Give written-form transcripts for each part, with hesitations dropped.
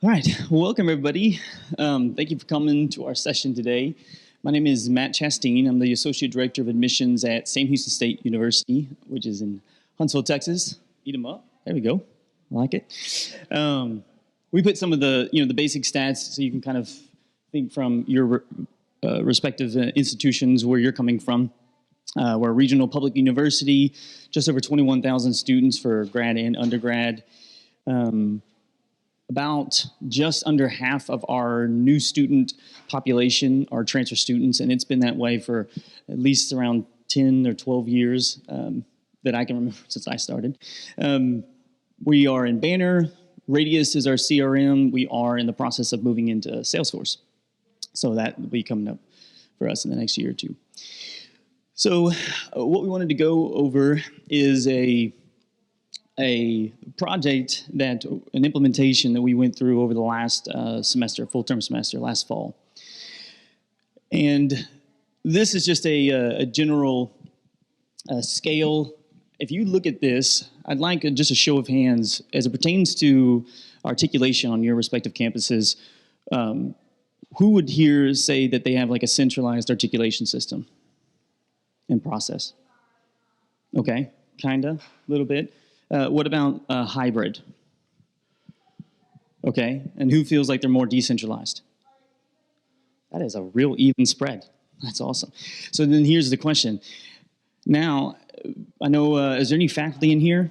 All right, well, welcome everybody. Thank you for coming to our session today. My name is Matt Chastine. I'm the Associate Director of Admissions at Sam Houston State University, which is in Huntsville, Texas. Eat them up. There we go. I like it. We put some of the, the basic stats so you can kind of think from your respective institutions where you're coming from. We're a regional public university, just over 21,000 students for grad and undergrad. About just under half of our new student population are transfer students, and it's been that way for at least around 10 or 12 years that I can remember since I started. We are in Banner. Radius is our CRM. We are in the process of moving into Salesforce. So that will be coming up for us in the next year or two. So what we wanted to go over is a project an implementation that we went through over the last semester, full-term semester, last fall. And this is just a general scale. If you look at this, I'd like just a show of hands as it pertains to articulation on your respective campuses. Who would here say that they have like a centralized articulation system and process? Okay, kinda, a little bit. What about hybrid? Okay, and who feels like they're more decentralized? That is a real even spread. That's awesome. So then here's the question. Now, I know, is there any faculty in here?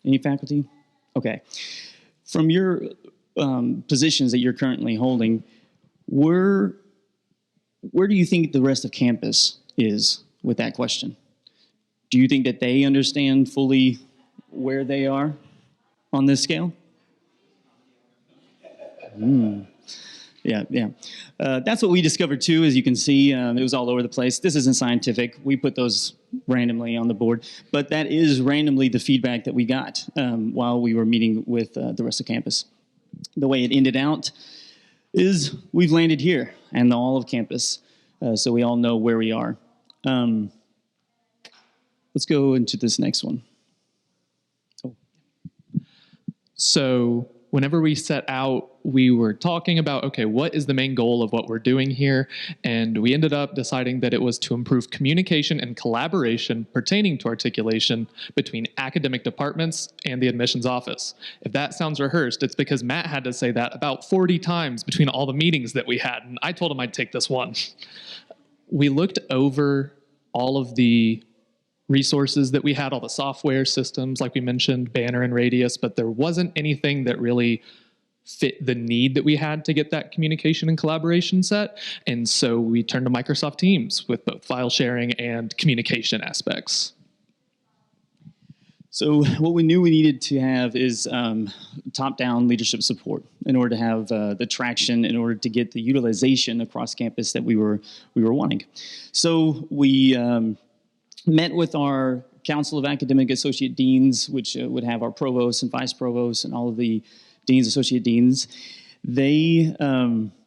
Any faculty? Okay. From your positions that you're currently holding, where do you think the rest of campus is with that question? Do you think that they understand fully where they are on this scale? Yeah. That's what we discovered too, as you can see. It was all over the place. This isn't scientific. We put those randomly on the board, but that is randomly the feedback that we got while we were meeting with the rest of campus. The way it ended out is we've landed here and all of campus, so we all know where we are. Let's go into this next one. So whenever we set out, we were talking about, okay, what is the main goal of what we're doing here? And we ended up deciding that it was to improve communication and collaboration pertaining to articulation between academic departments and the admissions office. If that sounds rehearsed, it's because Matt had to say that about 40 times between all the meetings that we had, and I told him I'd take this one. We looked over all of the resources that we had, all the software systems, like we mentioned, Banner and Radius, but there wasn't anything that really fit the need that we had to get that communication and collaboration set. And so we turned to Microsoft Teams with both file sharing and communication aspects. So what we knew we needed to have is top-down leadership support in order to have the traction, in order to get the utilization across campus that we were wanting. So we met with our Council of Academic Associate Deans, which would have our provosts and vice provosts and all of the deans, associate deans. They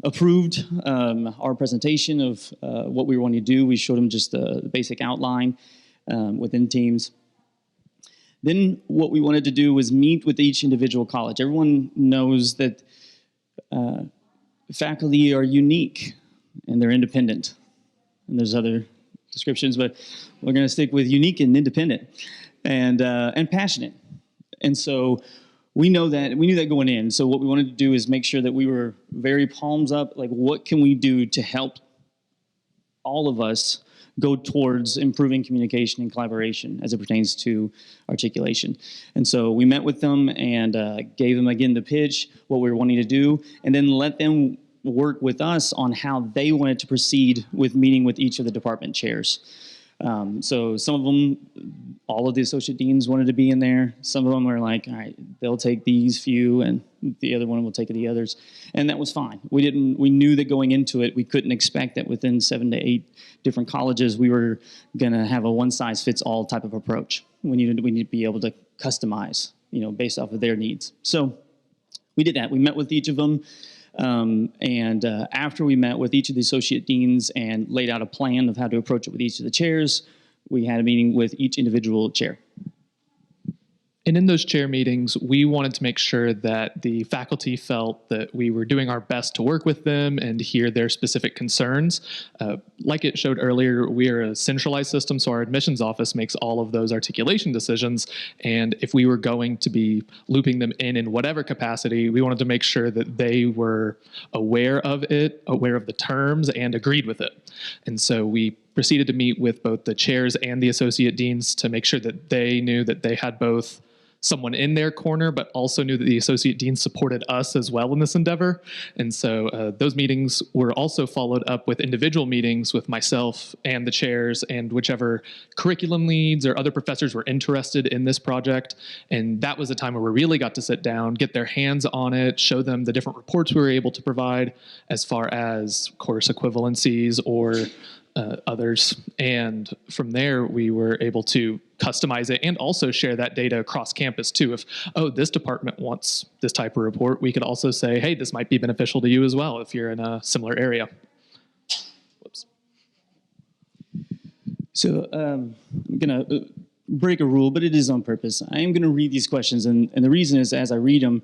approved our presentation of what we were wanting to do. We showed them just the basic outline within Teams. Then what we wanted to do was meet with each individual college. Everyone knows that faculty are unique and they're independent. And there's other descriptions, but we're going to stick with unique and independent and passionate. And so we knew that going in. So what we wanted to do is make sure that we were very palms up, like what can we do to help all of us go towards improving communication and collaboration as it pertains to articulation. And so we met with them and gave them again the pitch, what we were wanting to do, and then let them work with us on how they wanted to proceed with meeting with each of the department chairs. So some of them, all of the associate deans wanted to be in there. Some of them were like, all right, they'll take these few and the other one will take the others. And that was fine. We knew that going into it, we couldn't expect that within 7 to 8 different colleges, we were going to have a one-size-fits-all type of approach. We need to be able to customize, based off of their needs. So we did that. We met with each of them. After we met with each of the associate deans and laid out a plan of how to approach it with each of the chairs, we had a meeting with each individual chair. And in those chair meetings, we wanted to make sure that the faculty felt that we were doing our best to work with them and hear their specific concerns. Like it showed earlier, we are a centralized system, so our admissions office makes all of those articulation decisions. And if we were going to be looping them in whatever capacity, we wanted to make sure that they were aware of it, aware of the terms, and agreed with it. And so we proceeded to meet with both the chairs and the associate deans to make sure that they knew that they had both someone in their corner, but also knew that the associate dean supported us as well in this endeavor. And so those meetings were also followed up with individual meetings with myself and the chairs and whichever curriculum leads or other professors were interested in this project. And that was a time where we really got to sit down, get their hands on it, show them the different reports we were able to provide as far as course equivalencies or others. And from there, we were able to customize it and also share that data across campus too. If, oh, this department wants this type of report, we could also say, hey, this might be beneficial to you as well if you're in a similar area. Whoops. So I'm going to break a rule, but it is on purpose. I am going to read these questions, and the reason is as I read them,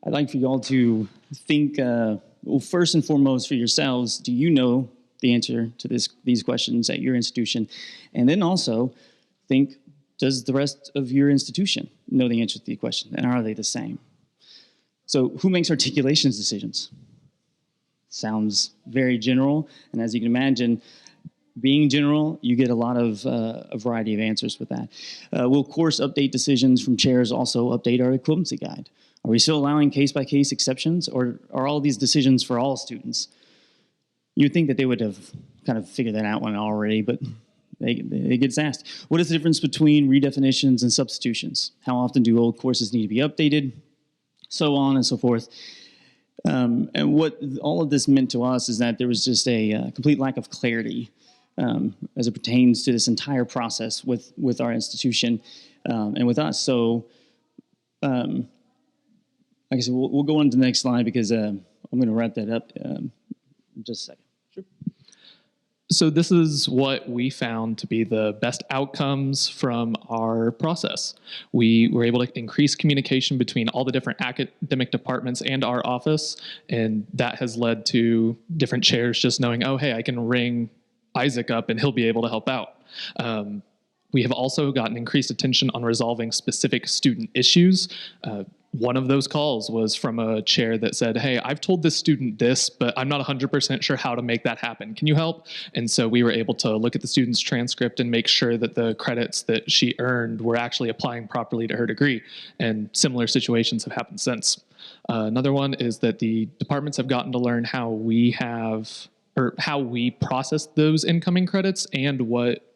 I'd like for you all to think, well, first and foremost for yourselves, do you know the answer to these questions at your institution? And then also think, does the rest of your institution know the answer to the question? And are they the same? So who makes articulations decisions? Sounds very general. And as you can imagine, being general, you get a lot of a variety of answers with that. Will course update decisions from chairs also update our equivalency guide? Are we still allowing case-by-case exceptions, or are all these decisions for all students? You'd think that they would have kind of figured that out one already, but it gets asked. What is the difference between redefinitions and substitutions? How often do old courses need to be updated? So on and so forth. And what all of this meant to us is that there was just a complete lack of clarity as it pertains to this entire process with our institution and with us. So, like I said, we'll go on to the next slide because I'm going to wrap that up in just a second. So this is what we found to be the best outcomes from our process. We were able to increase communication between all the different academic departments and our office, and that has led to different chairs just knowing, oh, hey, I can ring Isaac up and he'll be able to help out. We have also gotten increased attention on resolving specific student issues. One of those calls was from a chair that said, hey, I've told this student this, but I'm not 100% sure how to make that happen. Can you help? And so we were able to look at the student's transcript and make sure that the credits that she earned were actually applying properly to her degree. And similar situations have happened since. Another one is that the departments have gotten to learn how we process those incoming credits and what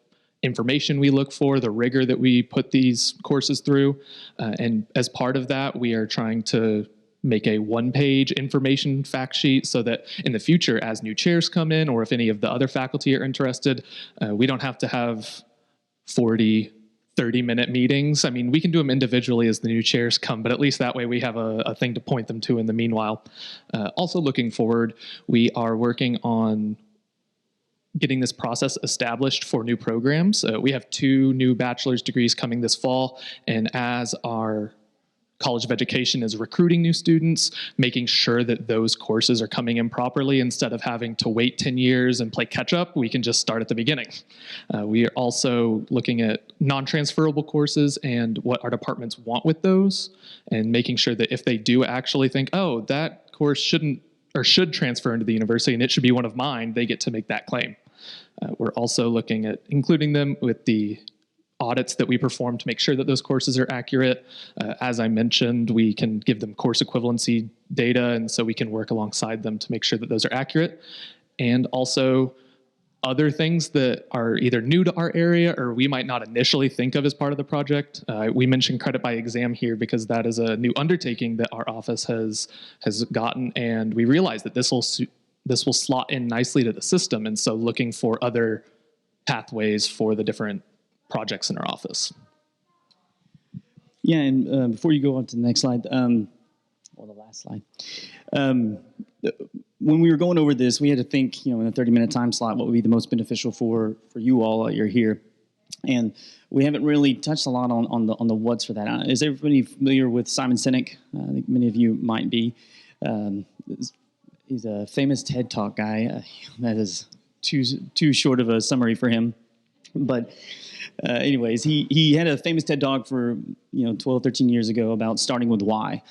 information we look for, the rigor that we put these courses through. And as part of that, we are trying to make a one-page information fact sheet so that in the future, as new chairs come in, or if any of the other faculty are interested, we don't have to have 40, 30-minute meetings. I mean, we can do them individually as the new chairs come, but at least that way we have a thing to point them to in the meanwhile. Also looking forward, we are working on getting this process established for new programs. We have 2 new bachelor's degrees coming this fall, and as our College of Education is recruiting new students, making sure that those courses are coming in properly instead of having to wait 10 years and play catch up, we can just start at the beginning. We are also looking at non-transferable courses and what our departments want with those, and making sure that if they do actually think, oh, that course shouldn't or should transfer into the university and it should be one of mine, they get to make that claim. We're also looking at including them with the audits that we perform to make sure that those courses are accurate. As I mentioned, we can give them course equivalency data, and so we can work alongside them to make sure that those are accurate. And also other things that are either new to our area or we might not initially think of as part of the project. We mentioned credit by exam here because that is a new undertaking that our office has gotten, and we realize that this will slot in nicely to the system, and so looking for other pathways for the different projects in our office. Yeah, and before you go on to the next slide, or the last slide, when we were going over this, we had to think, in a 30-minute time slot, what would be the most beneficial for you all while you're here. And we haven't really touched a lot on the what's for that. Is everybody familiar with Simon Sinek? I think many of you might be. Um, he's a famous TED Talk guy. That is too short of a summary for him. But anyways, he had a famous TED Talk for 12, 13 years ago about starting with why,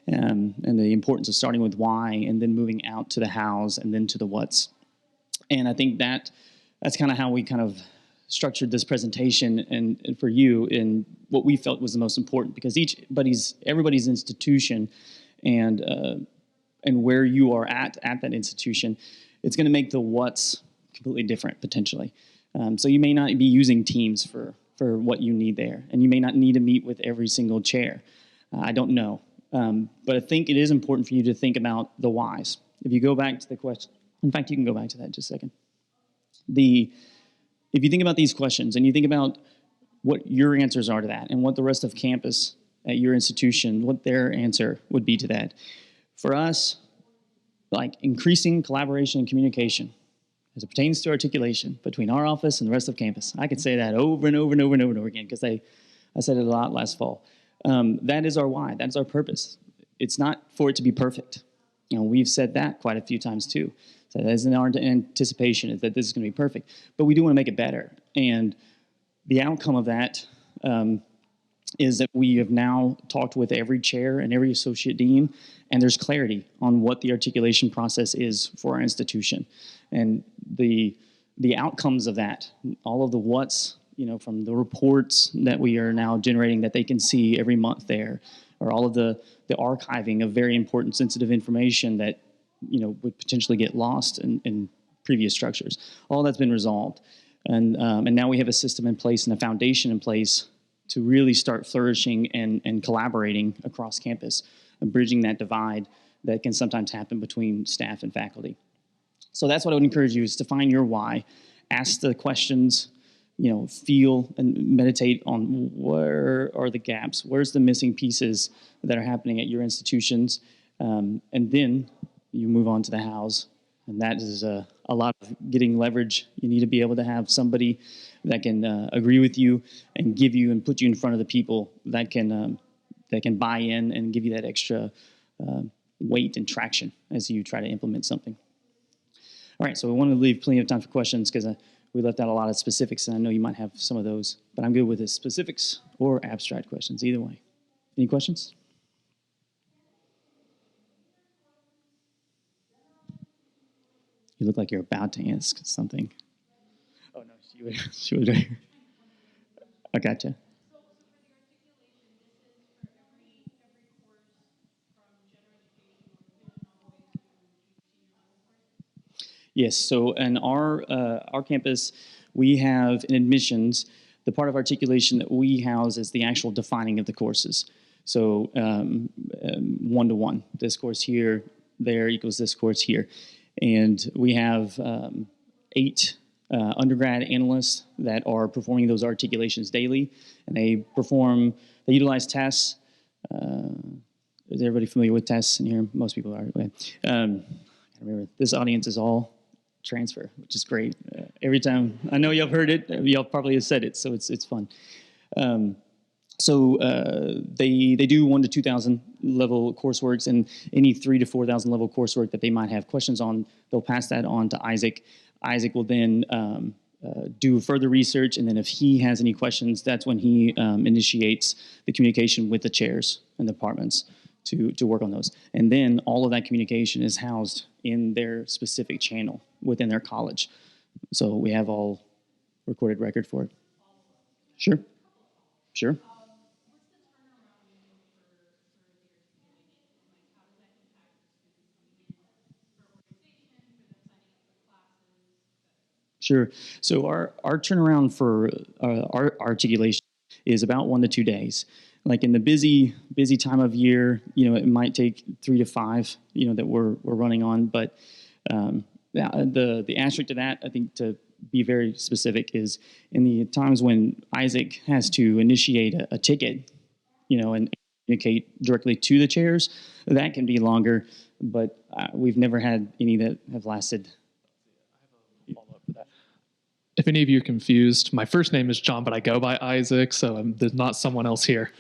and the importance of starting with why and then moving out to the hows and then to the what's. And I think that's kind of how we kind of structured this presentation and for you in what we felt was the most important, because everybody's institution and where you are at that institution, it's going to make the what's completely different potentially. So you may not be using Teams for what you need there, and you may not need to meet with every single chair. I don't know. But I think it is important for you to think about the whys. If you go back to the question, in fact, you can go back to that in just a second. If you think about these questions and you think about what your answers are to that and what the rest of campus at your institution, what their answer would be to that. For us, like increasing collaboration and communication as it pertains to articulation between our office and the rest of campus. I could say that over and over and over and over and over again because I said it a lot last fall. That is our why. That is our purpose. It's not for it to be perfect. We've said that quite a few times too. So that isn't our anticipation is that this is going to be perfect, but we do want to make it better. And the outcome of that is that we have now talked with every chair and every associate dean, and there's clarity on what the articulation process is for our institution. And the outcomes of that, all of the what's, from the reports that we are now generating that they can see every month there, or all of the archiving of very important sensitive information that would potentially get lost in previous structures. All that's been resolved. And now we have a system in place and a foundation in place to really start flourishing and collaborating across campus and bridging that divide that can sometimes happen between staff and faculty. So that's what I would encourage you is to find your why, ask the questions, feel and meditate on where are the gaps, where's the missing pieces that are happening at your institutions, and then you move on to the hows. And that is a lot of getting leverage. You need to be able to have somebody that can agree with you and give you and put you in front of the people that can buy in and give you that extra weight and traction as you try to implement something. All right, so we want to leave plenty of time for questions because we left out a lot of specifics, and I know you might have some of those, but I'm good with the specifics or abstract questions, either way. Any questions? You look like you're about to ask something. Oh, no, she was right here. I gotcha. Yes, so in our campus, we have in admissions, the part of articulation that we house is the actual defining of the courses. So one-to-one, this course here, there equals this course here. And we have 8 undergrad analysts that are performing those articulations daily, and they utilize tests. Is everybody familiar with tests in here? Most people are. Okay. Remember, this audience is all transfer, which is great. Every time, I know y'all heard it, y'all probably have said it, so it's fun. So they do 1,000 to 2,000 level courseworks, and any 3,000 to 4,000 level coursework that they might have questions on, they'll pass that on to Isaac. Isaac will then do further research, and then if he has any questions, that's when he initiates the communication with the chairs and the departments to work on those. And then all of that communication is housed in their specific channel within their college. So we have all recorded record for it. Sure. Sure. Sure. So our turnaround for our articulation is about 1 to 2 days. Like in the busy time of year, it might take 3 to 5, that we're running on. But the asterisk to that, I think, to be very specific, is in the times when Isaac has to initiate a ticket, and communicate directly to the chairs, that can be longer. But we've never had any that have lasted. if any of you are confused, my first name is John, but I go by Isaac, so there's not someone else here.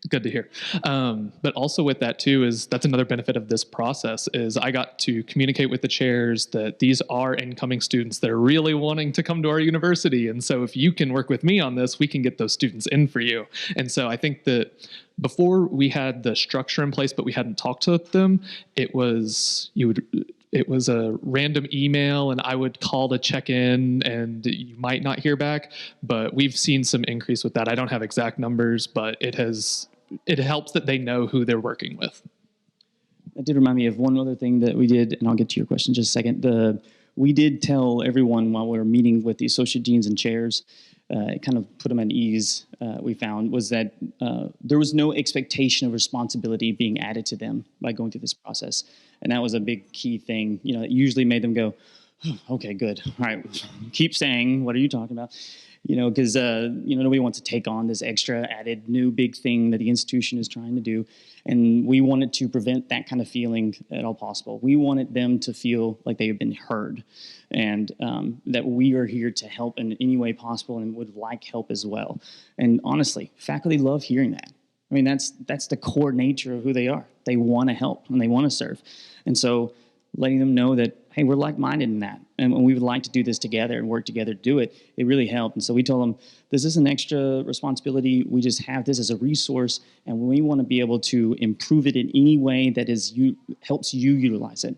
Good to hear. But also with that too is that's another benefit of this process is I got to communicate with the chairs that these are incoming students that are really wanting to come to our university. And so if you can work with me on this, we can get those students in for you. And so I think that before we had the structure in place, but we hadn't talked to them, it was a random email and I would call to check in and you might not hear back, but we've seen some increase with that. I don't have exact numbers, but it helps that they know who they're working with. That did remind me of one other thing that we did, and I'll get to your question in just a second. We did tell everyone while we were meeting with the associate deans and chairs, it kind of put them at ease, we found, was that there was no expectation of responsibility being added to them by going through this process. And that was a big key thing. It usually made them go, oh, okay, good. All right, keep saying, what are you talking about? Because nobody wants to take on this extra added new big thing that the institution is trying to do. And we wanted to prevent that kind of feeling at all possible. We wanted them to feel like they have been heard and that we are here to help in any way possible and would like help as well. And honestly, faculty love hearing that. I mean, that's the core nature of who they are. They want to help and they want to serve. And so letting them know that, hey, we're like-minded in that, and we would like to do this together and work together to do it, it really helped. And so we told them, this is an extra responsibility. We just have this as a resource, and we want to be able to improve it in any way that helps you utilize it.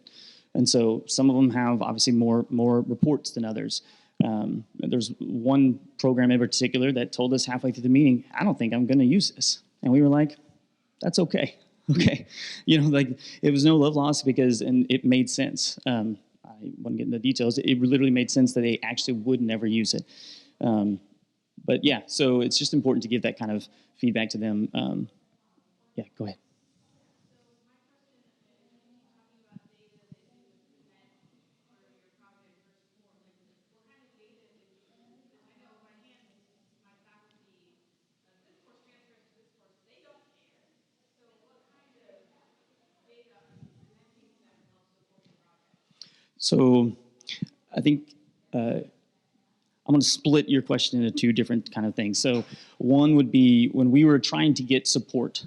And so some of them have obviously more reports than others. There's one program in particular that told us halfway through the meeting, I don't think I'm going to use this. And we were like, that's okay. Okay. It was no love lost and it made sense. I won't get into the details. It literally made sense that they actually would never use it. But yeah, so it's just important to give that kind of feedback to them. Yeah, go ahead. So I think I'm going to split your question into two different kind of things. So one would be when we were trying to get support,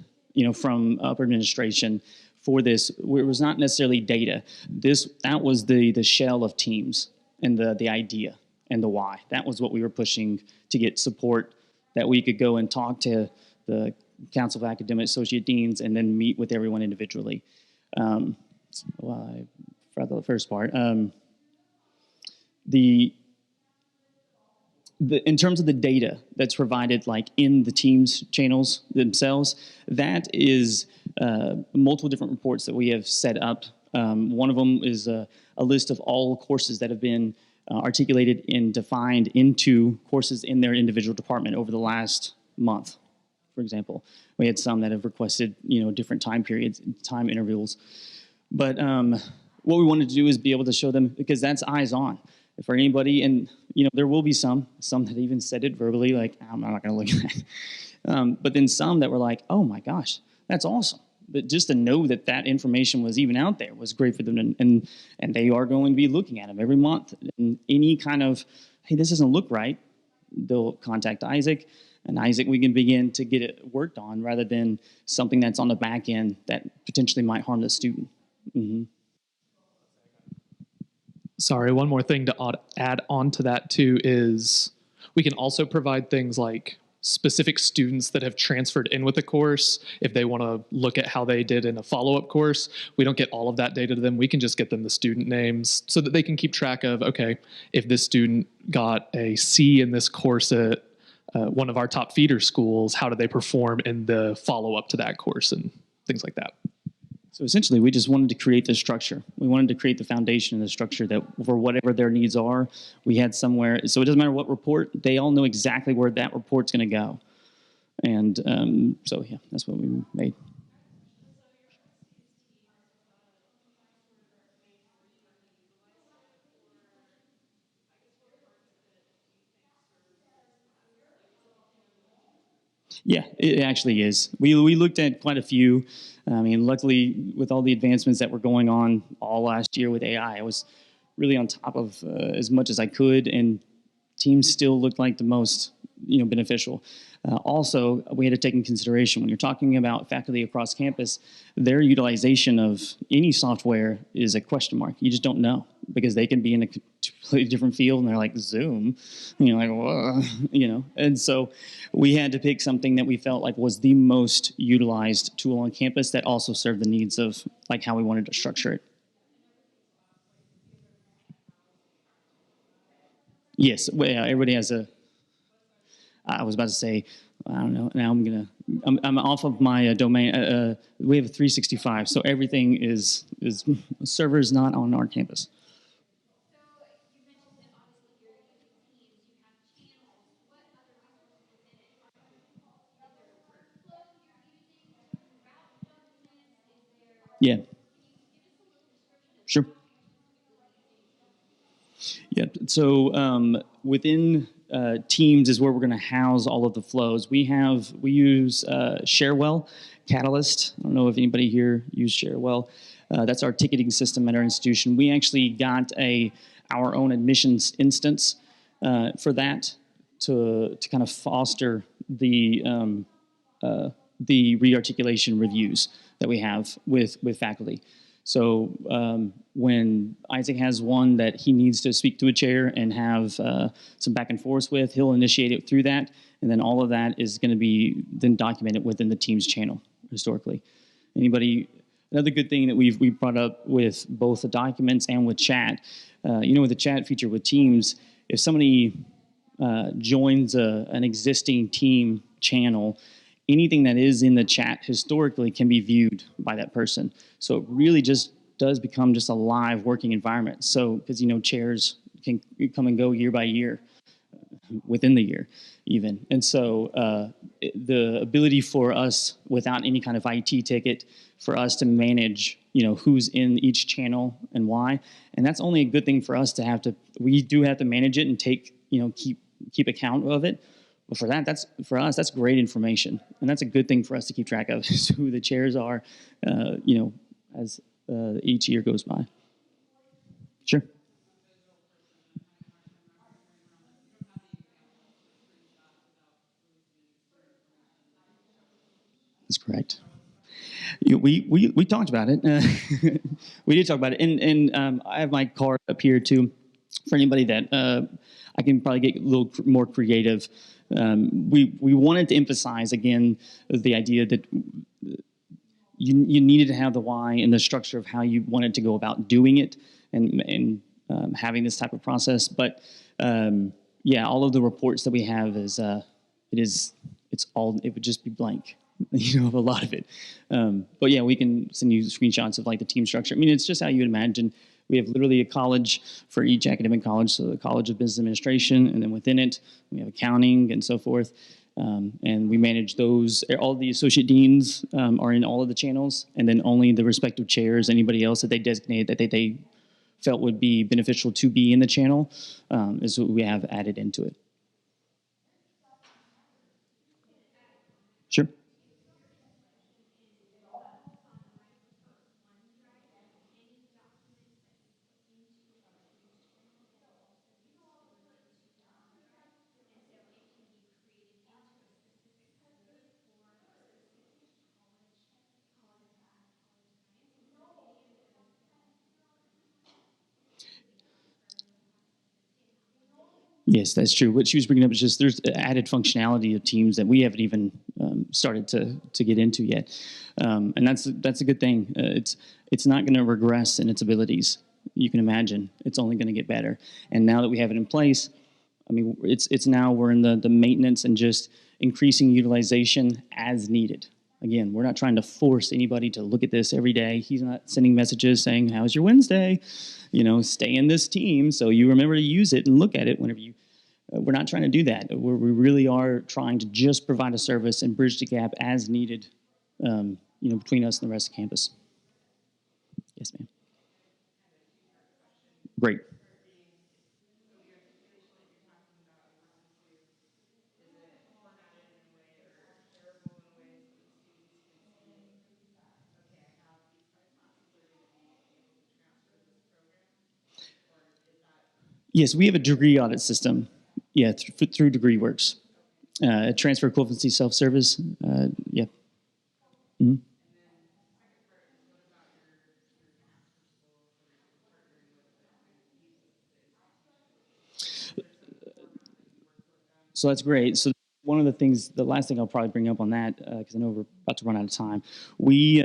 from upper administration for this, it was not necessarily data. That was the shell of teams and the idea and the why. That was what we were pushing to get support that we could go and talk to the Council of Academic Associate Deans and then meet with everyone individually. I forgot the first part. In terms of the data that's provided, like in the Teams channels themselves, that is multiple different reports that we have set up. One of them is a list of all courses that have been articulated and defined into courses in their individual department over the last month. For example, we had some that have requested, different time periods, time intervals. But what we wanted to do is be able to show them, because that's eyes on. For anybody, and there will be some that even said it verbally, like, I'm not going to look at that. But then some that were like, oh my gosh, that's awesome. But just to know that information was even out there was great for them, and they are going to be looking at them every month. And any kind of, hey, this doesn't look right, they'll contact Isaac, and Isaac, we can begin to get it worked on rather than something that's on the back end that potentially might harm the student. Mm-hmm. Sorry, one more thing to add on to that too is we can also provide things like specific students that have transferred in with a course. If they want to look at how they did in a follow-up course, we don't get all of that data to them. We can just get them the student names so that they can keep track of, okay, if this student got a C in this course at one of our top feeder schools, how did they perform in the follow-up to that course and things like that. So essentially, we just wanted to create the structure. We wanted to create the foundation and the structure that for whatever their needs are, we had somewhere. So it doesn't matter what report, they all know exactly where that report's going to go. And so, yeah, that's what we made. Yeah, it actually is. We looked at quite a few. I mean, luckily, with all the advancements that were going on all last year with AI, it was really on top of as much as I could, and Teams still looked like the most beneficial. Also, we had to take in consideration when you're talking about faculty across campus, their utilization of any software is a question mark. You just don't know because they can be in a completely different field and they're like Zoom, like whoa, And so we had to pick something that we felt like was the most utilized tool on campus that also served the needs of like how we wanted to structure it. Yes, well, yeah, everybody has a. I was about to say, I don't know. Now I'm off of my domain. We have a 365, so everything is servers not on our campus. Yeah, sure. Yeah. So within Teams is where we're going to house all of the flows. We use Sharewell, Catalyst. I don't know if anybody here used Sharewell. That's our ticketing system at our institution. We actually got our own admissions instance for that to kind of foster the re-articulation reviews that we have with faculty. So when Isaac has one that he needs to speak to a chair and have some back and forth with, he'll initiate it through that, and then all of that is going to be then documented within the Teams channel historically. Another good thing that we brought up with both the documents and with chat, with the chat feature with Teams, if somebody joins an existing team channel, anything that is in the chat historically can be viewed by that person. So it really just does become just a live working environment. So, because chairs can come and go year by year, within the year even. And so the ability for us, without any kind of IT ticket, for us to manage, who's in each channel and why. And that's only a good thing for us to have to, we do have to manage it and keep account of it. But for us, that's great information, and that's a good thing for us to keep track of is who the chairs are, as each year goes by. Sure. That's correct. We talked about it. We did talk about it, and I have my card up here too for anybody that I can probably get a little more creative. We wanted to emphasize again the idea that you needed to have the why and the structure of how you wanted to go about doing it and having this type of process. But all of the reports that we have it would just be blank, of a lot of it. But yeah, we can send you screenshots of like the team structure. I mean, it's just how you would imagine. We have literally a college for each academic college, so the College of Business Administration, and then within it, we have accounting and so forth. And we manage those. All the associate deans are in all of the channels, and then only the respective chairs, anybody else that they designated that they felt would be beneficial to be in the channel is what we have added into it. Sure. Yes, that's true. What she was bringing up is just there's added functionality of Teams that we haven't even started to get into yet, and that's a good thing. It's not going to regress in its abilities. You can imagine it's only going to get better. And now that we have it in place, I mean, it's now we're in the maintenance and just increasing utilization as needed. Again, we're not trying to force anybody to look at this every day. He's not sending messages saying, "How's your Wednesday?" Stay in this team so you remember to use it and look at it whenever you. We're not trying to do that. We really are trying to just provide a service and bridge the gap as needed, between us and the rest of campus. Yes, ma'am. Great. Yes, we have a degree audit system. Yeah, through DegreeWorks. Transfer equivalency self-service. Yeah. Mm-hmm. So that's great. So one of the things, the last thing I'll probably bring up on that, because I know we're about to run out of time, we,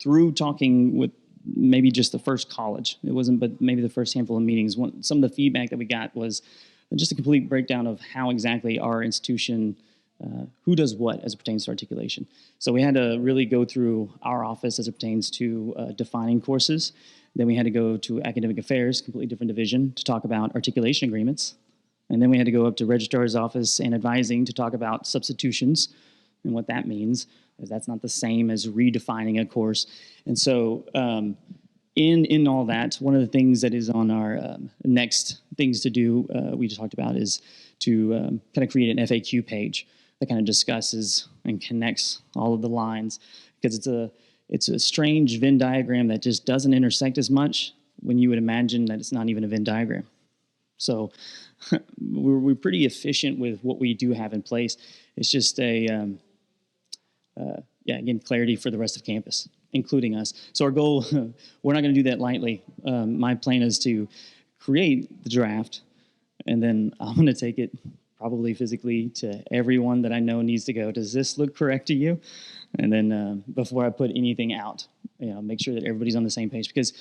through talking with maybe just the first college, it wasn't, but maybe the first handful of meetings, some of the feedback that we got was just a complete breakdown of how exactly our institution, who does what as it pertains to articulation. So we had to really go through our office as it pertains to defining courses. Then we had to go to academic affairs, completely different division, to talk about articulation agreements. And then we had to go up to registrar's office and advising to talk about substitutions and what that means, because that's not the same as redefining a course. And so in all that, one of the things that is on our next things to do, we just talked about, is to kind of create an FAQ page that kind of discusses and connects all of the lines, because it's a strange Venn diagram that just doesn't intersect as much when you would imagine that it's not even a Venn diagram. So we're pretty efficient with what we do have in place. It's just again, clarity for the rest of campus, including us. So our goal, we're not going to do that lightly. My plan is to create the draft, and then I'm going to take it probably physically to everyone that I know needs to go. Does this look correct to you? And then before I put anything out, make sure that everybody's on the same page, because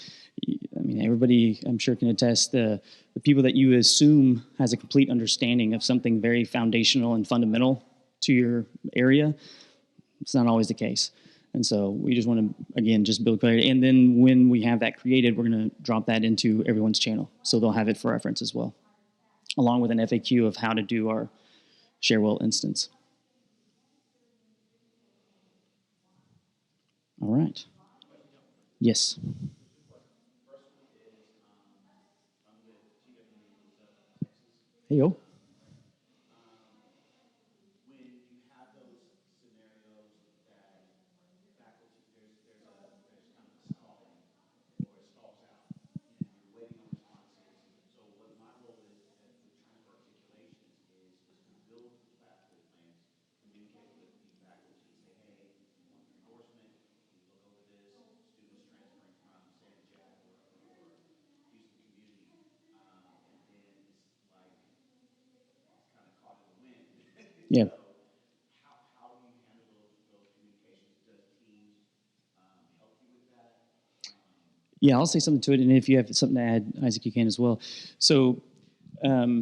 everybody, I'm sure, can attest, the people that you assume has a complete understanding of something very foundational and fundamental to your area, it's not always the case. And so we just want to, again, just build clarity. And then when we have that created, we're going to drop that into everyone's channel, so they'll have it for reference as well, along with an FAQ of how to do our Sharewell instance. All right. Yes. Hey, yo. Yeah. Yeah, I'll say something to it, and if you have something to add, Isaac, you can as well. So, here,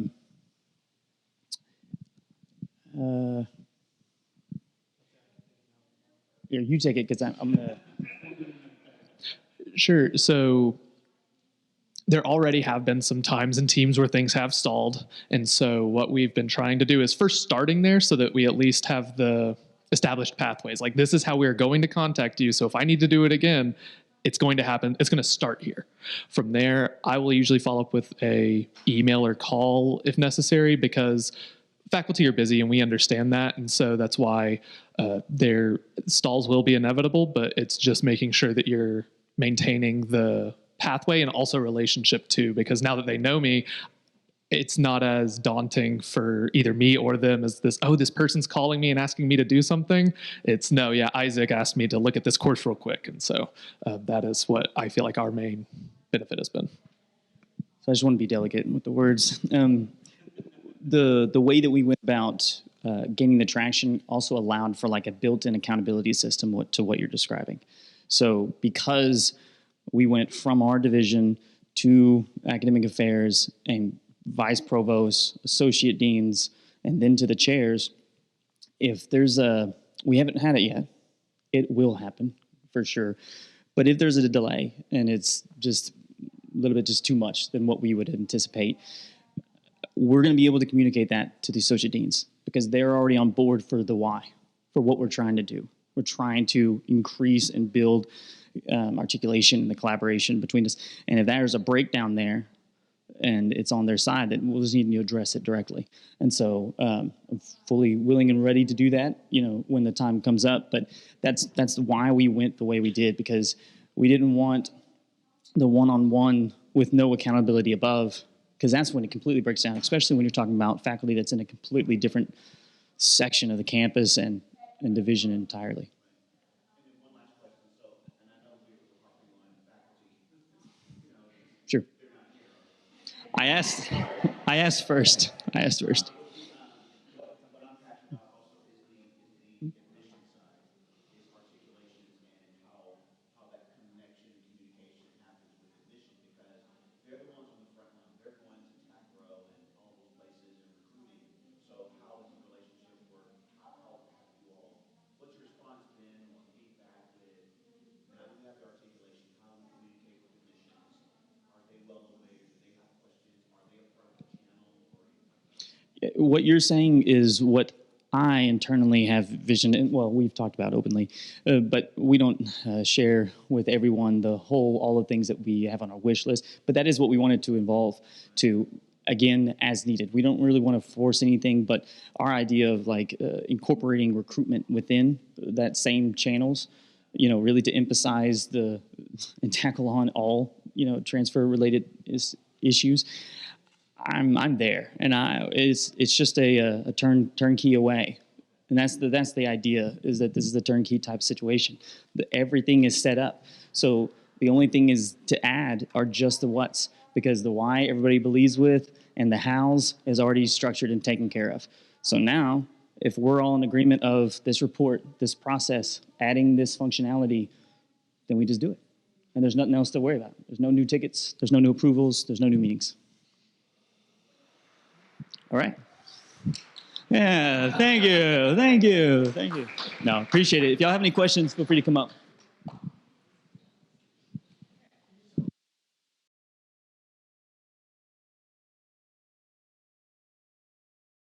you take it, because I'm going to... Sure. So there already have been some times in teams where things have stalled. And so what we've been trying to do is first starting there so that we at least have the established pathways. Like, this is how we're going to contact you. So if I need to do it again, it's going to happen. It's going to start here. From there, I will usually follow up with a email or call if necessary, because faculty are busy and we understand that. And so that's why their stalls will be inevitable, but it's just making sure that you're maintaining the pathway and also relationship too, because now that they know me, it's not as daunting for either me or them as this person's calling me and asking me to do something. It's no, yeah, Isaac asked me to look at this course real quick. And so that is what I feel like our main benefit has been. So I just want to be delicate with the words. The way that we went about gaining the traction also allowed for like a built-in accountability system to what you're describing. So because we went from our division to academic affairs and vice provosts, associate deans, and then to the chairs, if there's we haven't had it yet, it will happen for sure. But if there's a delay and it's just a little bit just too much than what we would anticipate, we're going to be able to communicate that to the associate deans, because they're already on board for the why, for what we're trying to do. We're trying to increase and build articulation and the collaboration between us. And if there's a breakdown there and it's on their side, then we'll just need to address it directly. And so I'm fully willing and ready to do that, when the time comes up. But that's why we went the way we did, because we didn't want the one-on-one with no accountability above because that's when it completely breaks down, especially when you're talking about faculty that's in a completely different section of the campus and division entirely. Sure. I asked first. What you're saying is what I internally have vision, and well, we've talked about openly, but we don't share with everyone all the things that we have on our wish list. But that is what we wanted to evolve to, again, as needed. We don't really want to force anything, but our idea of like incorporating recruitment within that same channels, really to emphasize and tackle on all, transfer related issues. I'm there, and it's just a turnkey away, and that's the idea, is that this is a turnkey type situation. Everything is set up, so the only thing is to add are just the what's, because the why everybody believes with and the how's is already structured and taken care of. So now, if we're all in agreement of this report, this process, adding this functionality, then we just do it, and there's nothing else to worry about. There's no new tickets, there's no new approvals, there's no new meetings. All right. Yeah, thank you. No, appreciate it. If y'all have any questions, feel free to come up.